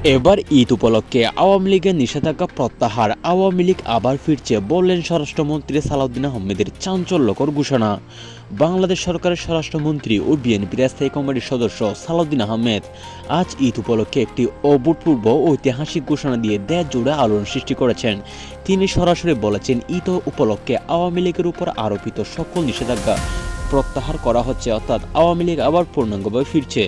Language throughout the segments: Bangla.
এবার ঈদ উপলক্ষে আওয়ামী লীগের নিষেধাজ্ঞা প্রত্যাহার, আওয়ামী লীগ আবার ফিরছে বললেন স্বরাষ্ট্রমন্ত্রী সালাউদ্দিন আহমেদের চাঞ্চল্যকর ঘোষণা। বাংলাদেশ সরকারের স্বরাষ্ট্রমন্ত্রী ও বিএনপির স্থায়ী কমিটির সদস্য সালাউদ্দিন আহমেদ আজ ঈদ উপলক্ষে একটি অভূতপূর্ব ঐতিহাসিক ঘোষণা দিয়ে দেশ জুড়ে আলোড়ন সৃষ্টি করেছেন। তিনি সরাসরি বলেছেন, ঈদ উপলক্ষে আওয়ামী লীগের উপর আরোপিত সকল নিষেধাজ্ঞা প্রত্যাহার করা হচ্ছে, অর্থাৎ আওয়ামী লীগ আবার পূর্ণাঙ্গভাবে ফিরছে।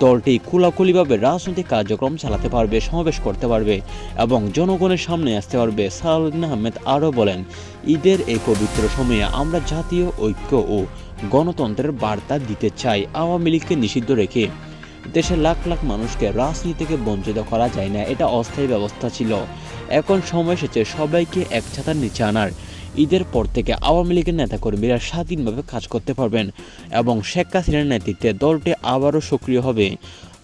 দলটি খোলাখুলিভাবে রাজনৈতিক কার্যক্রম চালাতে পারবে, সমাবেশ করতে পারবে এবং জনগণের সামনে আসতে পারবে। সালাউদ্দিন আহমেদ আরও বলেন, ঈদের এই পবিত্র সময়ে আমরা জাতীয় ঐক্য ও গণতন্ত্রের বার্তা দিতে চাই। আওয়ামী লীগকে নিষিদ্ধ রেখে দেশের লাখ লাখ মানুষকে রাজনীতি থেকে বঞ্চিত করা যায় না, এটা অস্থায়ী ব্যবস্থা ছিল। এখন সময় এসেছে সবাইকে এক ছাতার নিচে আনার। ঈদের পর থেকে আওয়ামী লীগের নেতাকর্মীরা স্বাধীনভাবে কাজ করতে পারবেন এবং শেখ হাসিনার নেতৃত্বে দলটি আবারও সক্রিয় হবে।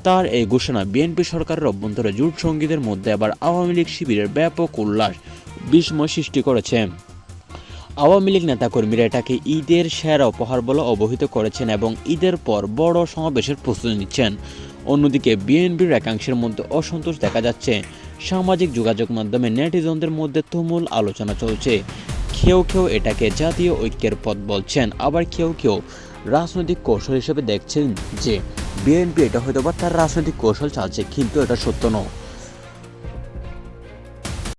তার এই ঘোষণা বিএনপি সরকারের অভ্যন্তরে জোট সঙ্গীদের মধ্যে আবার আওয়ামী লীগ শিবিরের ব্যাপক উল্লাস বিস্ময় সৃষ্টি করেছে। আওয়ামী লীগ নেতাকর্মীরা এটাকে ঈদের সেরা উপহার বলে অবহিত করেছেন এবং ঈদের পর বড় সমাবেশের প্রস্তুতি নিচ্ছেন। অন্যদিকে বিএনপির একাংশের মধ্যে অসন্তোষ দেখা যাচ্ছে। সামাজিক যোগাযোগ মাধ্যমে নেটিজনদের মধ্যে তুমুল আলোচনা চলছে। কেউ কেউ এটাকে জাতীয় ঐক্যের পথ বলছেন, আবার কেউ কেউ রাজনৈতিক কৌশল হিসেবে দেখছেন যে বিএনপি এটা হয়তো বা তার রাজনৈতিক কৌশল চালছে, কিন্তু এটা সত্য নয়।